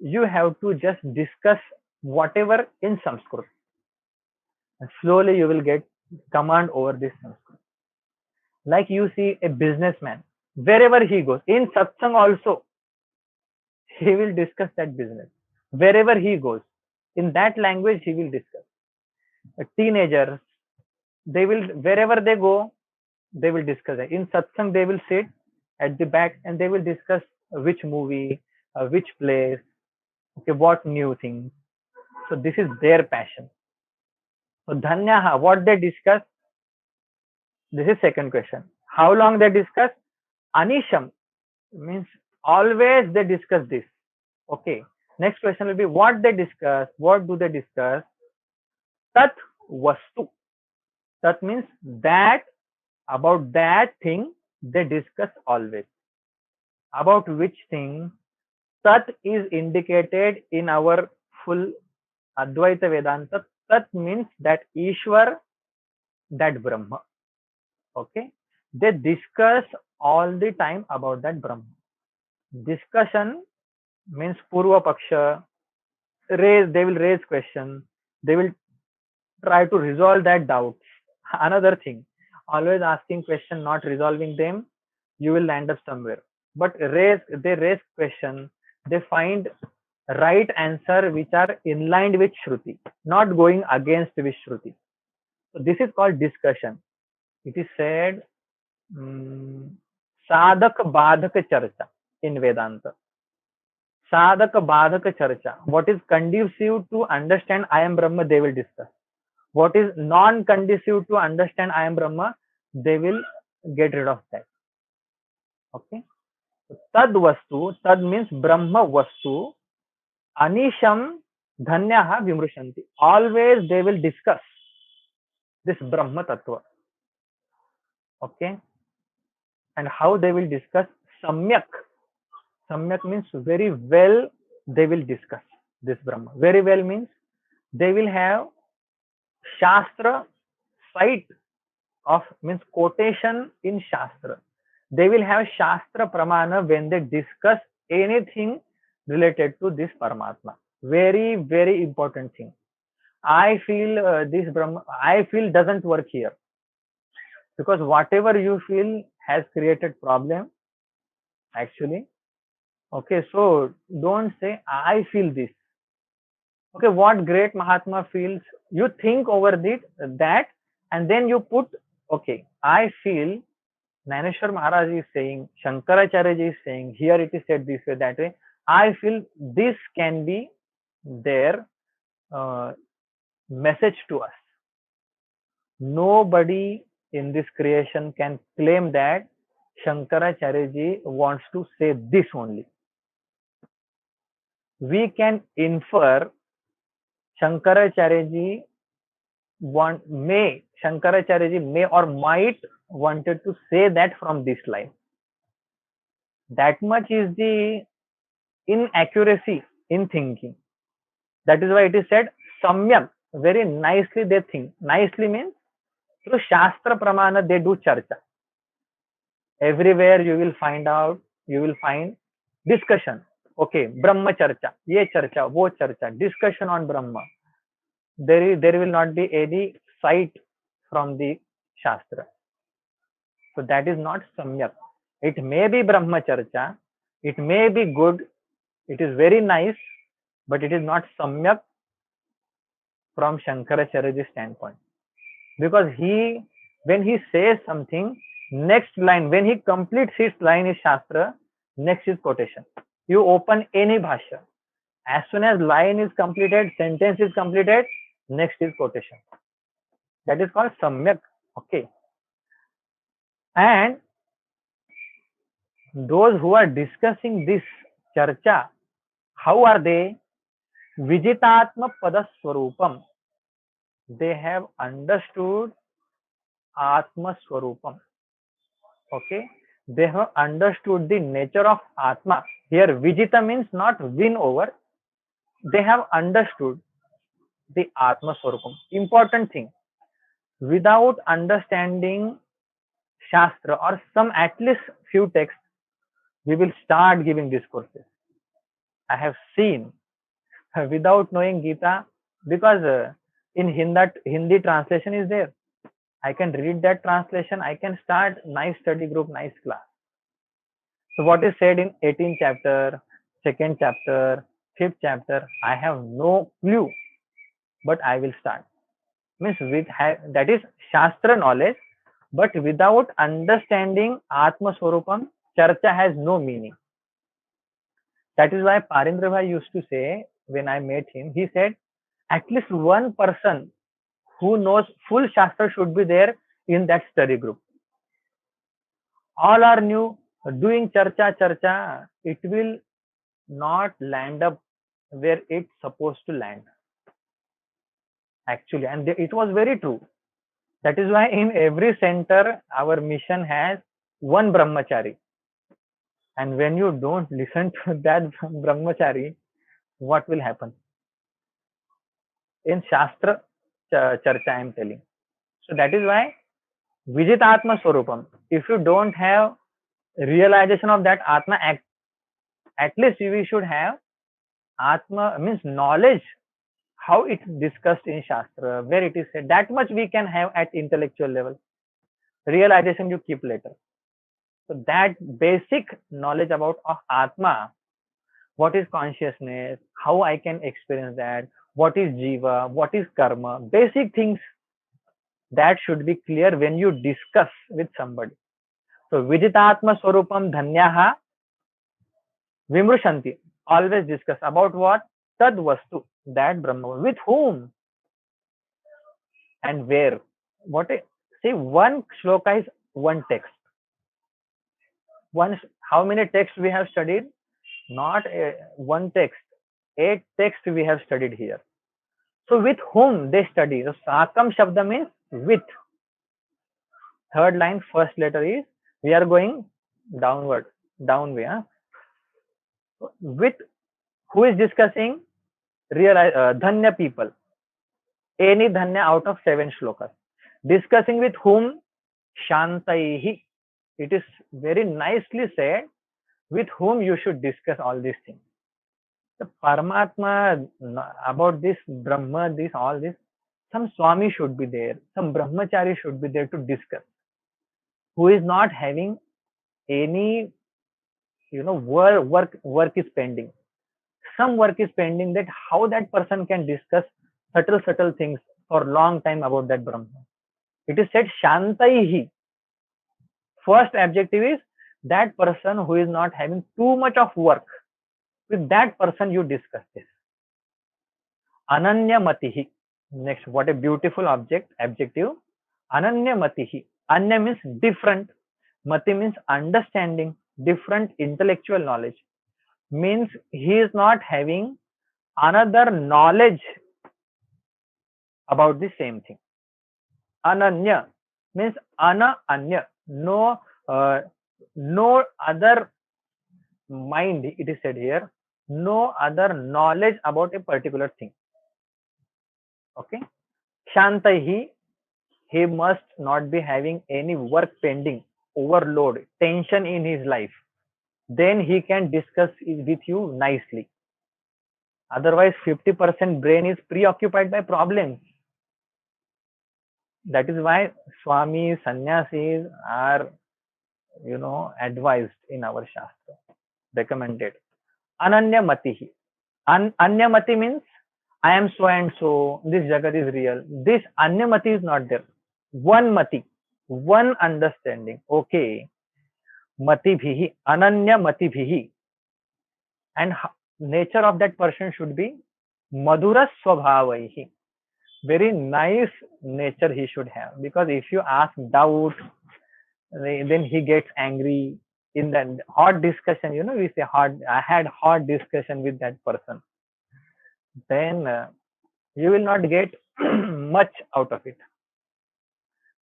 you have to just discuss whatever in Sanskrit, and slowly you will get command over this Sanskrit. Like you see a businessman, wherever he goes, in satsang also, he will discuss that business. Wherever he goes, in that language he will discuss. A teenager, they will, wherever they go, they will discuss it. In satsang, they will sit at the back and they will discuss which movie, which place, okay, what new things. So this is their passion. So dhanyaha, what they discuss, this is second question. How long they discuss? Anisham means always they discuss this. Okay. Next question will be what they discuss. What do they discuss? Tat vastu. That means that, about that thing they discuss always. About which thing? Tat is indicated in our full Advaita Vedanta. Tat means that Ishwar, that Brahma. Okay. They discuss all the time about that Brahma. Discussion means Purva Paksha, they will raise question, they will try to resolve that doubt. Another thing, always asking question, not resolving them, you will land up somewhere. But they raise question, they find right answer which are in line with Shruti, not going against with Shruti. So this is called discussion. It is said Sadak Badhaka Charcha in Vedanta. Sadak Badhaka Charcha. What is conducive to understand I am Brahma, they will discuss. What is non-conducive to understand I am Brahma, they will get rid of that. Okay. Tad vastu, tad means Brahma vastu, Anisham Dhanyaha Vimrushanti. Always they will discuss this Brahma Tattva. Okay. And how they will discuss? Samyak. Samyak means very well they will discuss this Brahma. Very well means they will have Shastra site of, means quotation in Shastra. They will have Shastra Pramana when they discuss anything related to this Paramatma. Very, very important thing. I feel this Brahma, I feel doesn't work here. Because whatever you feel has created problem actually. Okay, so don't say I feel this. Okay, what great Mahatma feels, you think over that, and then you put, okay, I feel Naneshwar Maharaj is saying, Shankaracharya ji is saying, here it is said this way, that way. I feel this can be their message to us. Nobody in this creation can claim that Shankaracharya ji wants to say this only. We can infer Shankaracharya ji may or might wanted to say that from this line. That much is the inaccuracy in thinking. That is why it is said samyak. Very nicely they think. Nicely means through Shastra Pramana they do charcha. Everywhere you will find discussion. Okay, Brahma charcha, ye charcha, wo charcha, discussion on Brahma. There will not be any sight from the Shastra. So that is not samyak. It may be Brahma charcha, it may be good, it is very nice, but it is not samyak from Shankaracharya's standpoint. Because when he says something, next line, when he completes his line is Shastra, next is quotation. You open any bhashya. As soon as line is completed, sentence is completed, next is quotation. That is called samyak. Okay. And those who are discussing this charcha, how are they? Vijitatma Padaswarupam. They have understood Atma Swarupam. Okay. They have understood the nature of Atma. Here, Vijita means not win over. They have understood the Atma Swarupam. Important thing. Without understanding Shastra or some at least few texts, we will start giving discourses. I have seen without knowing Gita, because in Hindi translation is there. I can read that translation. I can start nice study group, nice class. So what is said in 18th chapter, second chapter, fifth chapter, I have no clue, but I will start. Means that is Shastra knowledge, but without understanding Atma Swarupam, Charcha has no meaning. That is why Parindra Bhai used to say, when I met him, he said, at least one person who knows full Shastra should be there in that study group. All are new, doing charcha, it will not land up where it's supposed to land. Actually, and it was very true. That is why in every center, our mission has one brahmachari. And when you don't listen to that brahmachari, what will happen? In Shastra Charcha, I am telling. So that is why Vijitatma Swarupam. If you don't have realization of that Atma, at least we should have Atma, means knowledge, how it's discussed in Shastra, where it is said. That much we can have at intellectual level. Realization you keep later. So that basic knowledge about of Atma, what is consciousness, how I can experience that, what is Jiva, what is Karma, basic things that should be clear when you discuss with somebody. So Vijitatma Swarupam Dhanyaha Vimrushanti. Always discuss about what? Tad Vastu, that Brahma. With whom and where? What? See, one shloka is one text. How many texts we have studied? Not one text. 8 texts we have studied here. So with whom they study? So Sakam Shabda means with. Third line, first letter is, we are going downward, down way. With who is discussing? Dhanya people. Any Dhanya out of 7 shlokas. Discussing with whom? Shantaihi. It is very nicely said, with whom you should discuss all these things. The Paramatma, about this Brahma, this, all this, some Swami should be there, some Brahmachari should be there to discuss, who is not having any, work is pending. Some work is pending, that how that person can discuss subtle things for long time about that Brahma. It is said Shantaihi. First objective is that person who is not having too much of work. With that person you discuss this. Ananya Matihi. Next, what a beautiful adjective. Ananya Matihi. Anya means different. Mati means understanding, different intellectual knowledge. Means he is not having another knowledge about the same thing. Ananya means anya. No other mind, it is said here. No other knowledge about a particular thing. Okay. Shantaihi, he must not be having any work pending, overload, tension in his life. Then he can discuss it with you nicely. Otherwise, 50% brain is preoccupied by problems. That is why Swamis, Sannyasis are, advised in our Shastra, recommended. Ananya Matihi. Anya Mati means, I am so and so, this Jagat is real. This Anya Mati is not there. One Mati, one understanding. Okay. Mati bhihi, Ananya Mati bhihi. And nature of that person should be Madhura Swabhavaihi. Very nice nature he should have. Because if you ask doubt, then he gets angry in that hot discussion. We say hot. I had hot discussion with that person. Then you will not get much out of it.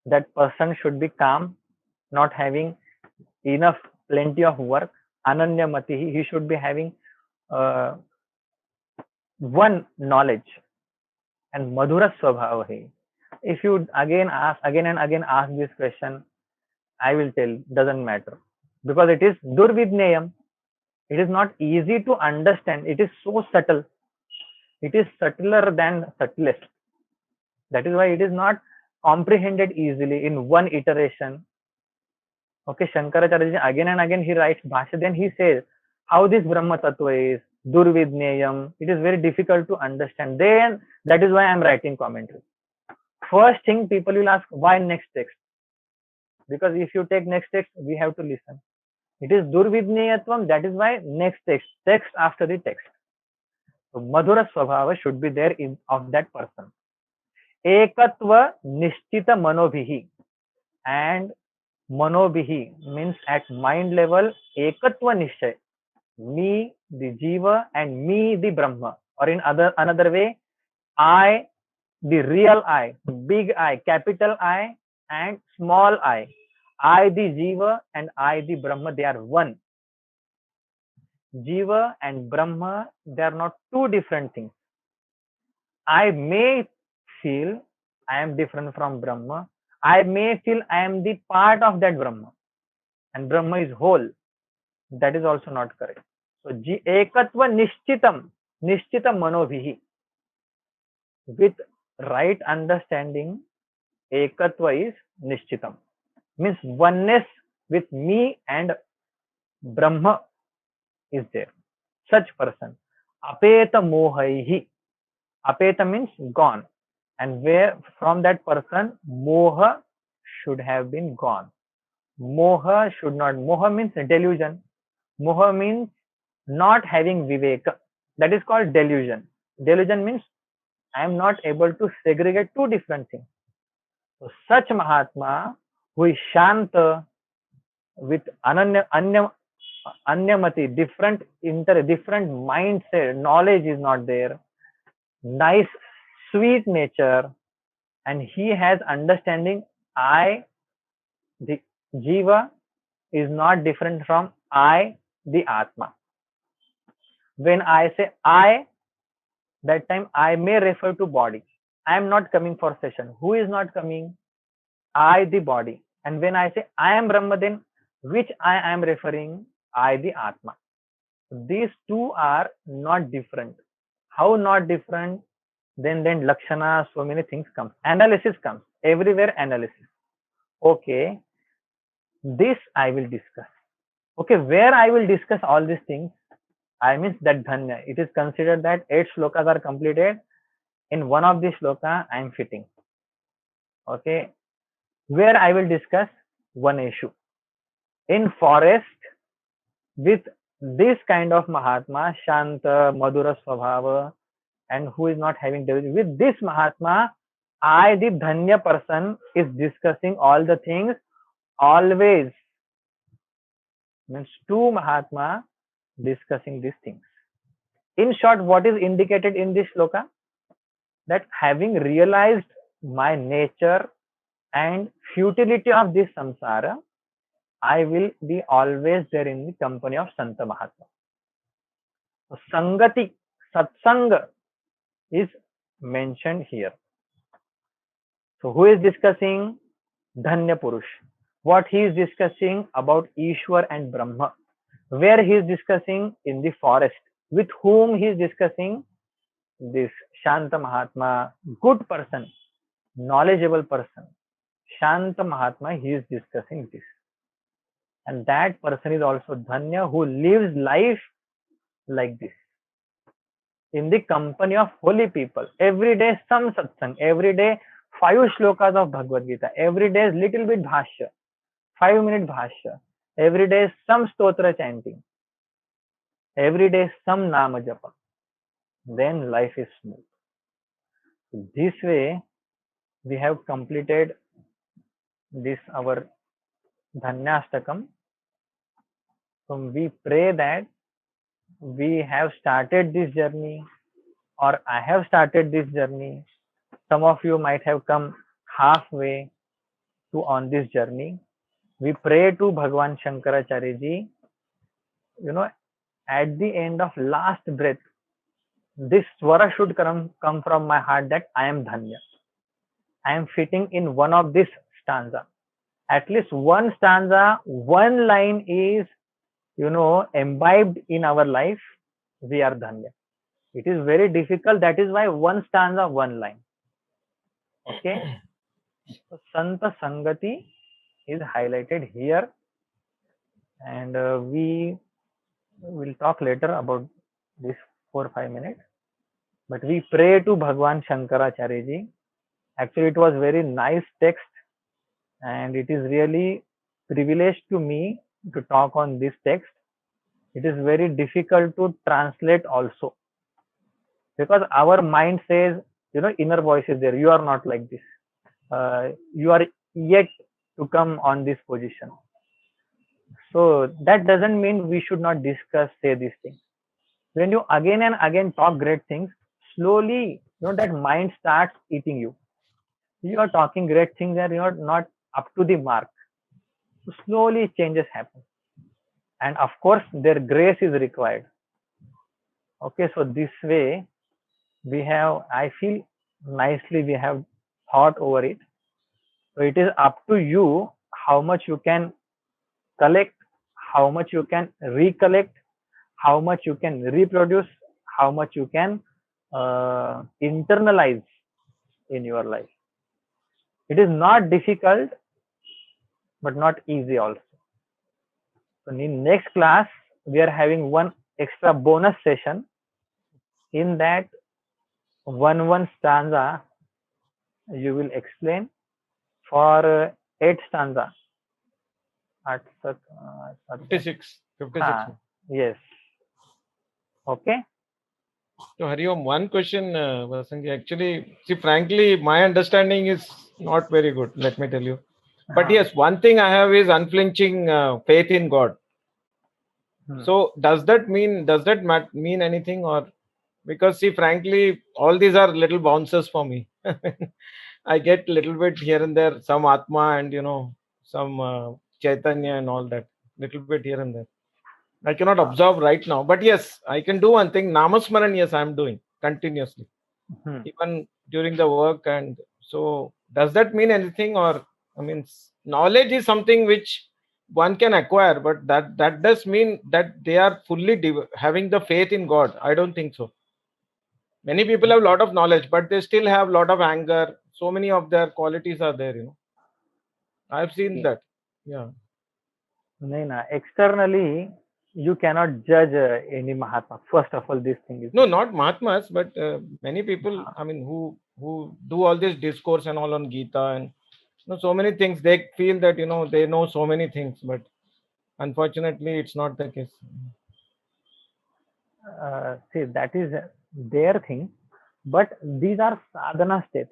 That person should be calm, not having enough, plenty of work. Ananya mati. He should be having uh, one knowledge and madhura swabhav hai. If you again and again ask this question, I will tell, doesn't matter, because it is durvidneyam. It is not easy to understand. It is so subtle. It is subtler than subtlest. That is why it is not comprehended easily in one iteration. Okay, Shankaracharya again and again he writes Bhashya, then he says how this Brahma Tattva is, Durvidneyam. It is very difficult to understand. Then that is why I am writing commentary. First thing people will ask, why next text? Because if you take next text, we have to listen. It is Durvidneyatvam, that is why next text after the text. So Madhura Swabhava should be there of that person. Ekatva Nishtita Manobhihi, and Manobhihi means at mind level, Ekatva Nishay, me the Jiva and me the Brahma, or in another way, I the real I, big I, capital I and small I the Jiva and I the Brahma, they are one. Jiva and Brahma, they are not two different things. I may feel I am different from Brahma. I may feel I am the part of that Brahma, and Brahma is whole. That is also not correct. So, ekatva nishchitam, nishchitam manobhihi. With right understanding, ekatva is nishchitam. Means oneness with me and Brahma is there. Such person. Apeta mohaihi. Apeta means gone. And where from that person, moha should have been gone. Moha should not. Moha means delusion. Moha means not having viveka. That is called delusion. Delusion means I am not able to segregate two different things. So such Mahatma who is Shanta with Anyamati, different mindset, knowledge is not there, nice, sweet nature, and he has understanding. I, the Jiva, is not different from I, the Atma. When I say I, that time I may refer to body. I am not coming for session. Who is not coming? I, the body. And when I say I am Brahma, then which I am referring? I, the Atma. These two are not different. How not different? Then Lakshana, so many things comes. Analysis comes. Everywhere analysis. Okay. This I will discuss. Okay, where I will discuss all these things, I mean that Dhanya. It is considered that 8 shlokas are completed. In one of these shloka, I am fitting. Okay. Where I will discuss one issue. In forest, with this kind of Mahatma, Shanta, Madhura Swabhava, and who is not having delusion, with this Mahatma, I, the Dhanya person, is discussing all the things always. Means two Mahatma discussing these things. In short, what is indicated in this shloka? That having realized my nature and futility of this samsara, I will be always there in the company of Santa Mahatma. So, Sangati, Satsanga is mentioned here. So, who is discussing? Dhanya Purush. What he is discussing about Ishwar and Brahma. Where he is discussing? In the forest. With whom he is discussing? This Shanta Mahatma, good person, knowledgeable person. Shanta Mahatma, he is discussing this. And that person is also Dhanya, who lives life like this. In the company of holy people. Every day some satsang. Every day 5 shlokas of Bhagavad Gita. Every day little bit bhashya. 5-minute bhashya. Every day some stotra chanting. Every day some nama japa. Then life is smooth. So this way we have completed this our Dhanyastakam. So we pray that we have started this journey, or I have started this journey. Some of you might have come halfway to on this journey. We pray to Bhagwan Shankaracharya ji, you know, at the end of last breath, this swara should come from my heart that I am Dhanya. I am fitting in one of this stanza. At least one stanza, one line is, imbibed in our life. We are Dhanya. It is very difficult. That is why one stanza, one line. Okay. So Santa Sangati is highlighted here, and we will talk later about this 4 or 5 minutes. But we pray to Bhagwan Shankaracharya ji. Actually, it was very nice text, and it is really privilege to me to talk on this text. It is very difficult to translate also, because our mind says, inner voice is there. You are not like this. You are yet to come on this position. So that doesn't mean we should not discuss, say these things. When you again and again talk great things, slowly, that mind starts eating you. You are talking great things and you are not up to the mark. So slowly changes happen. And of course, their grace is required. Okay, so this way, I feel nicely we have thought over it. So it is up to you how much you can collect, how much you can recollect, how much you can reproduce, how much you can internalize in your life. It is not difficult, but not easy also. So in next class, we are having one extra bonus session. In that one stanza, you will explain for 8 stanza.
56.
Yes. Okay.
So Hariom, one question, Vasangi. Actually, see, frankly, my understanding is not very good, let me tell you. But yes, one thing I have is unflinching faith in God. So does that mean anything, or because see, frankly, all these are little bounces for me. I get little bit here and there, some Atma and some Chaitanya and all that, little bit here and there. I cannot observe right now, but yes, I can do one thing. Namasmaran, yes, I am doing continuously, even during the work. And so, does that mean anything, or I mean, knowledge is something which one can acquire, but that does mean that they are fully having the faith in God. I don't think so. Many people have a lot of knowledge, but they still have a lot of anger. So many of their qualities are there. I've seen that. Yeah.
No, externally, you cannot judge any Mahatma. First of all, this thing is
no, not Mahatmas, but many people. I mean, who do all this discourse and all on Gita and so many things. They feel that they know so many things, but unfortunately, it's not the case.
See, that is their thing, but these are sadhana steps.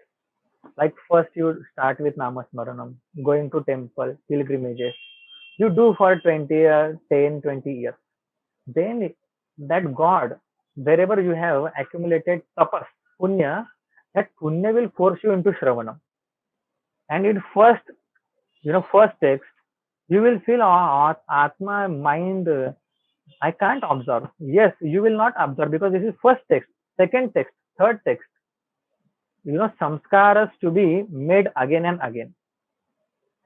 Like first you start with Namasmaranam, going to temple, pilgrimages. You do for 20 years, 10, 20 years. Then that God, wherever you have accumulated tapas, punya, that punya will force you into Shravanam. And in first text, you will feel Atma, mind, I can't observe. Yes, you will not observe because this is first text, second text, third text. Samskaras to be made again and again.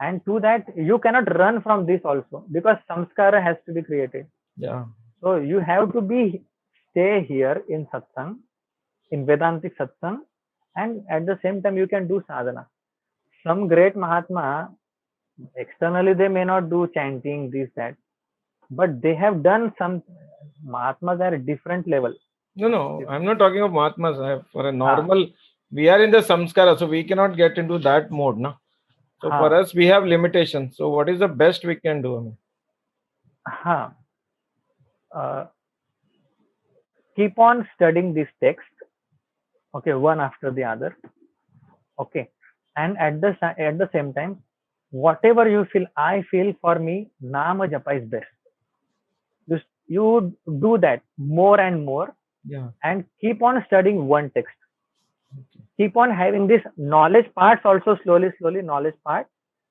And to that, you cannot run from this also because samskara has to be created.
Yeah.
So you have to stay here in satsang, in Vedantic satsang, and at the same time you can do sadhana. Some great Mahatma, externally they may not do chanting, this, that, but they have done some. Mahatmas are at different level.
No, I'm not talking of Mahatmas. For a normal, we are in the samskara, so we cannot get into that mode, no? So for us, we have limitations. So what is the best we can do?
Keep on studying this text, okay, one after the other, okay, and at the same time, whatever you feel, I feel for me, Nama Japa is best. You do that more and more,
Yeah.
and keep on studying one text.
Okay.
Keep on having this knowledge parts also, slowly knowledge part,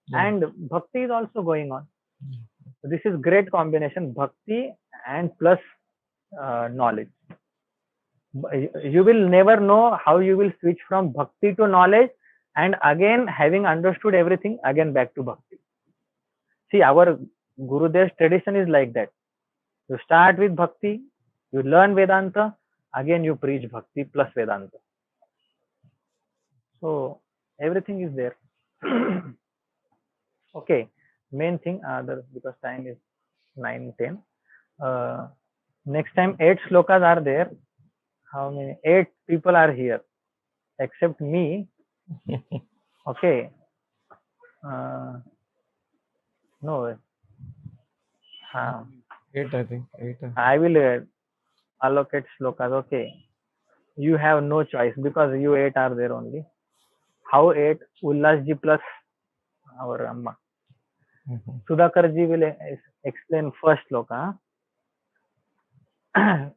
Yeah.
and bhakti is also going on.
Mm.
This is great combination, bhakti and plus knowledge. You will never know how you will switch from bhakti to knowledge, and again having understood everything, again back to bhakti. See, our Gurudev's tradition is like that. You start with bhakti, you learn Vedanta, again you preach bhakti plus Vedanta. So everything is there. Okay, main thing, because time is 9:10. Next time 8 slokas are there. How many? 8 people are here, except me. Okay. No.
8, I think. 8.
I will allocate slokas. Okay. You have no choice because you 8 are there only. How 8? Ullasji plus our Amma.
Mhm.
Sudhakarji will explain first sloka.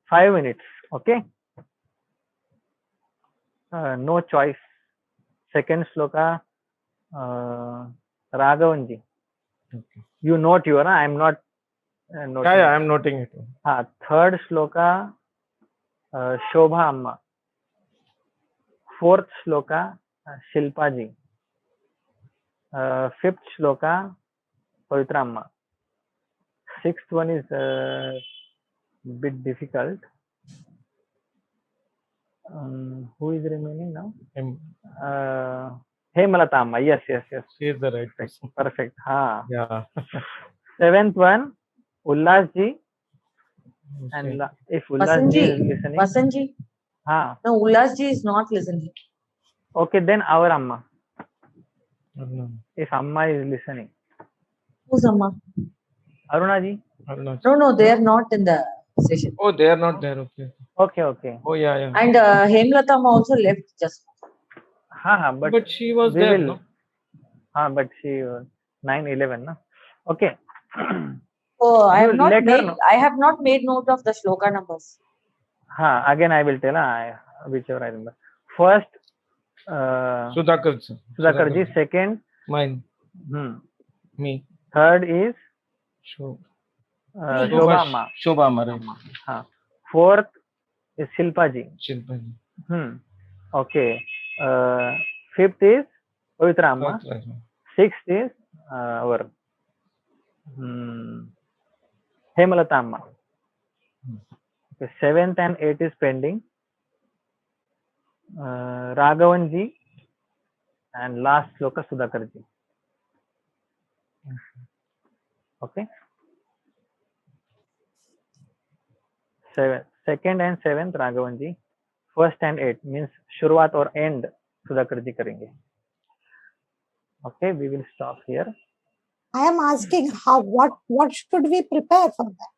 5 minutes. Okay. No choice. Second sloka, Raghavanji.
Okay.
You note your, I am not noting.
Yeah, I'm noting it.
Third sloka, Shobha Amma. Fourth sloka, Shilpaji. Fifth shloka, Pavitra Amma. Sixth one is bit difficult. Who is remaining now? Hemalata Amma. Yes.
She is the right person.
Perfect.
Yeah.
Seventh one, Ullas ji.
Okay.
And if Ullas ji is
Vasanji,
listening,
Vasanji. No, Ullas ji is not listening.
okay, then our Amma.
Aruna.
If Amma is listening.
Who's Amma?
Aruna ji.
Aruna.
No, they are not in the session.
Oh, they are not there. Okay.
Okay.
Oh, yeah.
And Hemlata Amma also left just now.
But
she was
we
there,
will,
no?
but she 9:11, no? Okay.
So I
You
have not made note of the shloka numbers.
Again I will tell whichever I remember. First, Sudhakar ji. Second,
mine. Me.
Third is Shobha Amma.
Shobha Amma, right.
Fourth is Shilpa ji.
Shilpa ji.
Okay. Fifth is Pavitra Amma. Sixth is our Hemalata Amma. Okay, 7th and 8th is pending. Raghavan ji and last sloka Sudhakar ji. Okay. 2nd and 7th Raghavan ji. 1st and 8th means Shuruat or end Sudhakar ji karenge. Okay, we will stop here.
I am asking what should we prepare for that?